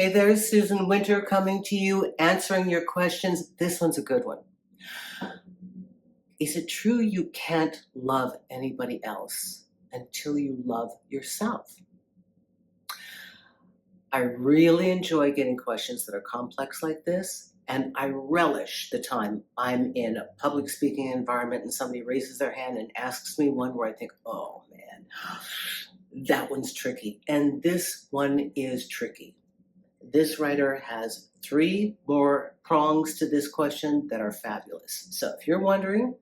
Hey there, Susan Winter coming to you, answering your questions. This one's a good one. Is it true you can't love anybody else until you love yourself? I really enjoy getting questions that are complex like this, and I relish the time I'm in a public speaking environment and somebody raises their hand and asks me one where I think, oh man, that one's tricky. And this one is tricky. This writer has 3 more prongs to this question that are fabulous. So if you're wondering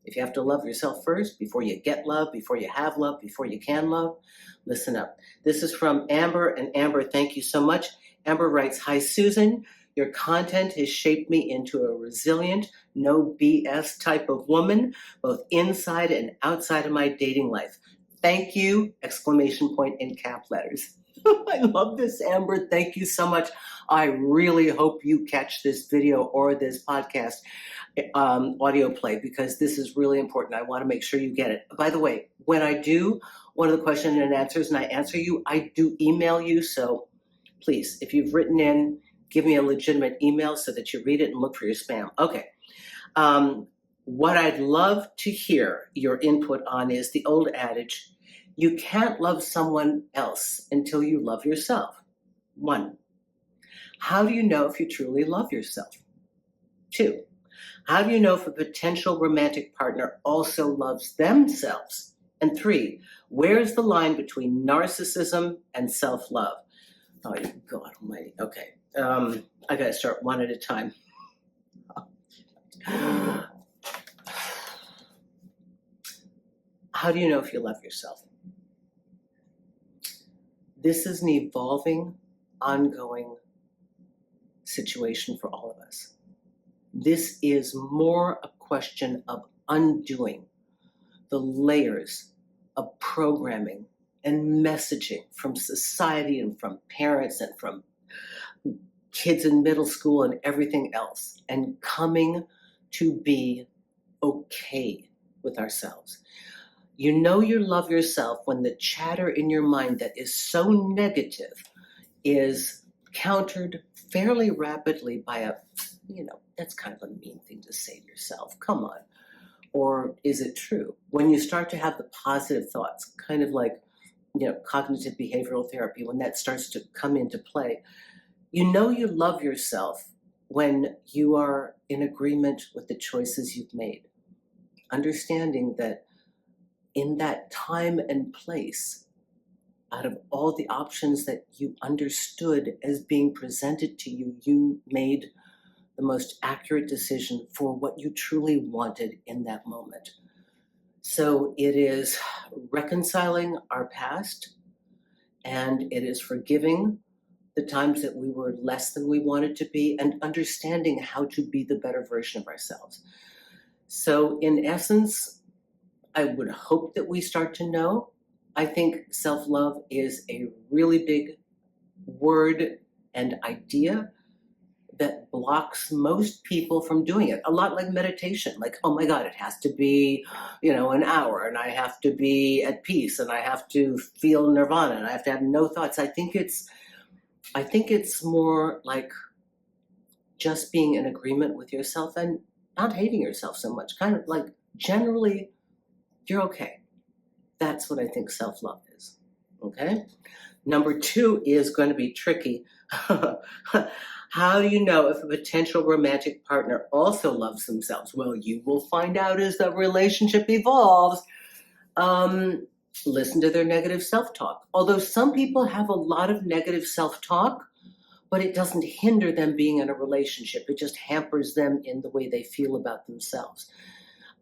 if you have to love yourself first before you get love, before you have love, before you can love, listen up. This is from Amber, and Amber, thank you so much. Amber writes, "Hi, Susan. Your content has shaped me into a resilient, no BS type of woman, both inside and outside of my dating life. Thank you!" Exclamation point in cap letters. I love this, Amber. Thank you so much. I really hope you catch this video or this podcast audio play, because this is really important. I want to make sure you get it. By the way, when I do one of the question and answers and I answer you, I do email you. So please, if you've written in, give me a legitimate email so that you read it and look for your spam. Okay. What I'd love to hear your input on is the old adage, you can't love someone else until you love yourself. 1, how do you know if you truly love yourself? 2, how do you know if a potential romantic partner also loves themselves? And 3, where's the line between narcissism and self-love? Oh, God almighty. Okay. I got to start one at a time. How do you know if you love yourself? This is an evolving, ongoing situation for all of us. This is more a question of undoing the layers of programming and messaging from society and from parents and from kids in middle school and everything else, and coming to be okay with ourselves. You know you love yourself when the chatter in your mind that is so negative is countered fairly rapidly by a, that's kind of a mean thing to say to yourself. Come on. Or is it true? When you start to have the positive thoughts, kind of like, cognitive behavioral therapy, when that starts to come into play, you know you love yourself when you are in agreement with the choices you've made. Understanding that in that time and place, out of all the options that you understood as being presented to you, you made the most accurate decision for what you truly wanted in that moment. So it is reconciling our past, and it is forgiving the times that we were less than we wanted to be, and understanding how to be the better version of ourselves. So in essence, I would hope that we start to know. I think self-love is a really big word and idea that blocks most people from doing it. A lot like meditation, like, oh my God, it has to be, an hour, and I have to be at peace, and I have to feel nirvana, and I have to have no thoughts. I think it's more like just being in agreement with yourself and not hating yourself so much. Kind of like generally, you're okay. That's what I think self-love is. Okay? Number 2 is going to be tricky. How do you know if a potential romantic partner also loves themselves? Well, you will find out as the relationship evolves. Listen to their negative self-talk. Although some people have a lot of negative self-talk, but it doesn't hinder them being in a relationship. It just hampers them in the way they feel about themselves.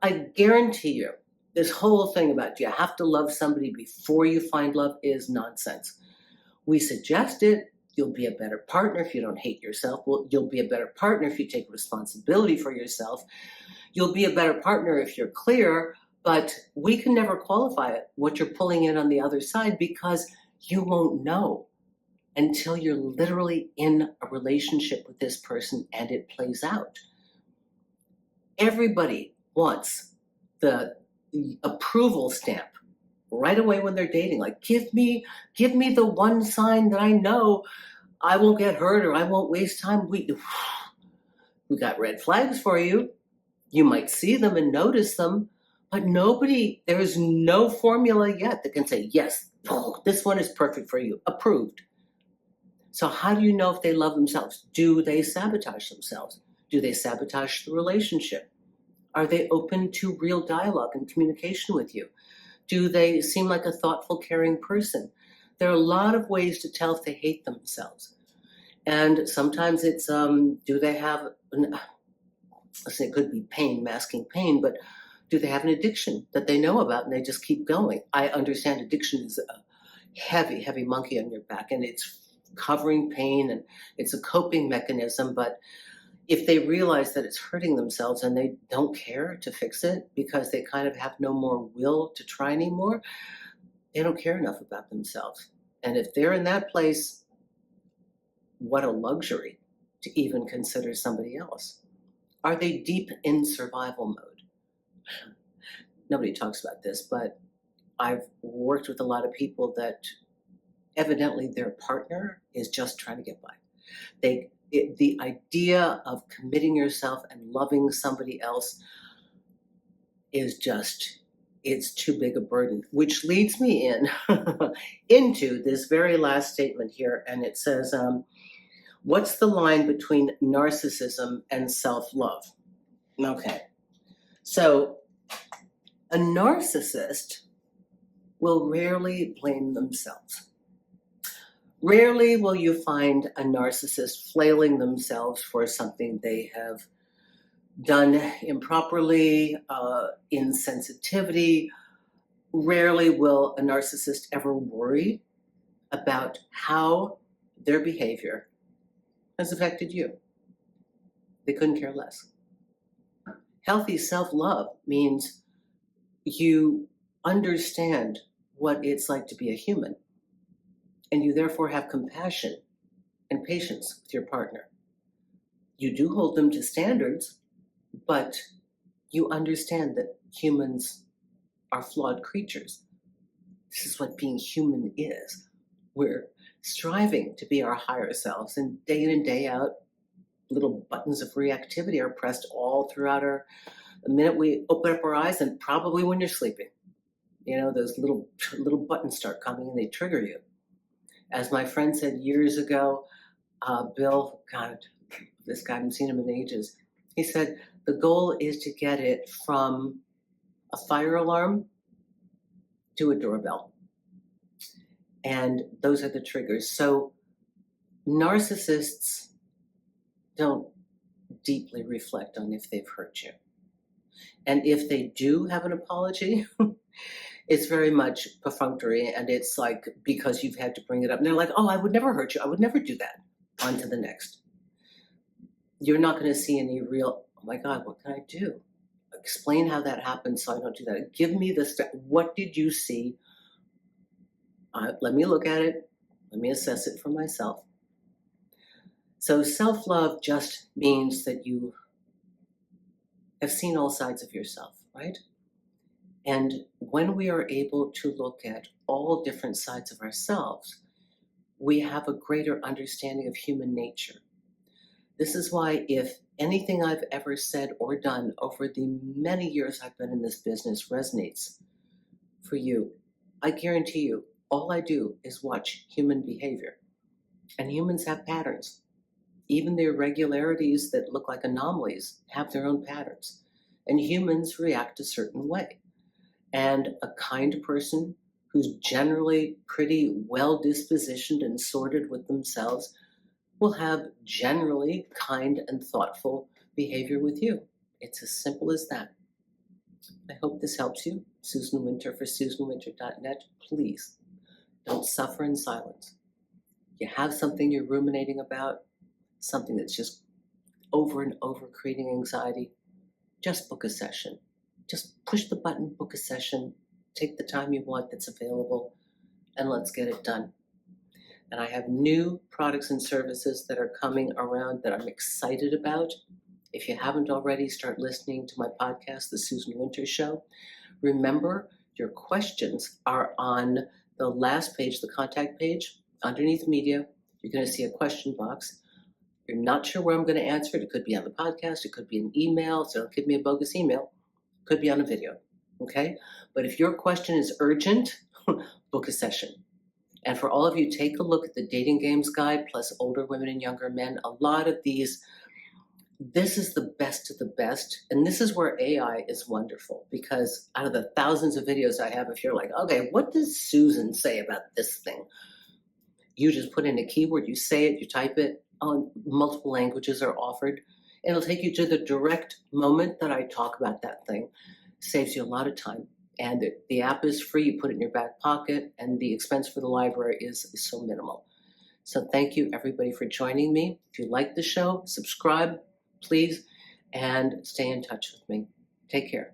I guarantee you, this whole thing about do you have to love somebody before you find love is nonsense. We suggest it. You'll be a better partner if you don't hate yourself. Well, you'll be a better partner if you take responsibility for yourself. You'll be a better partner if you're clear, but we can never qualify what you're pulling in on the other side, because you won't know until you're literally in a relationship with this person and it plays out. Everybody wants the approval stamp right away when they're dating. Like, give me the one sign that I know I won't get hurt or I won't waste time. We got red flags for you. You might see them and notice them, but there is no formula yet that can say, yes, this one is perfect for you, approved. So how do you know if they love themselves? Do they sabotage themselves? Do they sabotage the relationship? Are they open to real dialogue and communication with you? Do they seem like a thoughtful, caring person? There are a lot of ways to tell if they hate themselves. And sometimes it's, do they have, let's say it could be pain, masking pain, but do they have an addiction that they know about and they just keep going? I understand addiction is a heavy, heavy monkey on your back, and it's covering pain and it's a coping mechanism. But if they realize that it's hurting themselves and they don't care to fix it because they kind of have no more will to try anymore, they don't care enough about themselves. And if they're in that place, what a luxury to even consider somebody else. Are they deep in survival mode? Nobody talks about this, but I've worked with a lot of people that evidently their partner is just trying to get by. The idea of committing yourself and loving somebody else is just, it's too big a burden, which leads me into this very last statement here. And it says, what's the line between narcissism and self-love? Okay. So a narcissist will rarely blame themselves. Rarely will you find a narcissist flailing themselves for something they have done improperly, insensitivity. Rarely will a narcissist ever worry about how their behavior has affected you. They couldn't care less. Healthy self-love means you understand what it's like to be a human, and you therefore have compassion and patience with your partner. You do hold them to standards, but you understand that humans are flawed creatures. This is what being human is. We're striving to be our higher selves, and day in and day out, little buttons of reactivity are pressed all throughout the minute we open up our eyes, and probably when you're sleeping. You know, those little buttons start coming and they trigger you. As my friend said years ago, Bill, God, this guy, I haven't seen him in ages. He said, the goal is to get it from a fire alarm to a doorbell. And those are the triggers. So narcissists don't deeply reflect on if they've hurt you. And if they do have an apology, it's very much perfunctory, and it's like because you've had to bring it up. And they're like, oh, I would never hurt you. I would never do that. On to the next. You're not going to see any real, oh my God, what can I do? Explain how that happened so I don't do that. Give me the step. What did you see? Let me look at it. Let me assess it for myself. So self-love just means that you have seen all sides of yourself, right? And when we are able to look at all different sides of ourselves, we have a greater understanding of human nature. This is why if anything I've ever said or done over the many years I've been in this business resonates for you, I guarantee you, all I do is watch human behavior. And humans have patterns. Even the irregularities that look like anomalies have their own patterns. And humans react a certain way. And a kind person who's generally pretty well dispositioned and sorted with themselves will have generally kind and thoughtful behavior with you. It's as simple as that. I hope this helps you. Susan Winter for SusanWinter.net. Please don't suffer in silence. You have something you're ruminating about, something that's just over and over creating anxiety, just book a session. Just push the button, book a session, take the time you want that's available, and let's get it done. And I have new products and services that are coming around that I'm excited about. If you haven't already, start listening to my podcast, The Susan Winter Show. Remember, your questions are on the last page, the contact page, underneath media. You're going to see a question box. You're not sure where I'm going to answer it. It could be on the podcast. It could be an email. So don't give me a bogus email. It could be on a video. Okay? But if your question is urgent, book a session. And for all of you, take a look at the dating games guide, plus older women and younger men. A lot of these, this is the best of the best. And this is where AI is wonderful, because out of the thousands of videos I have, if you're like, okay, what does Susan say about this thing? You just put in a keyword, you say it, you type it. Multiple languages are offered. It'll take you to the direct moment that I talk about that thing. Saves you a lot of time. And the app is free. You put it in your back pocket, and the expense for the library is so minimal. So thank you, everybody, for joining me. If you like the show, subscribe, please, and stay in touch with me. Take care.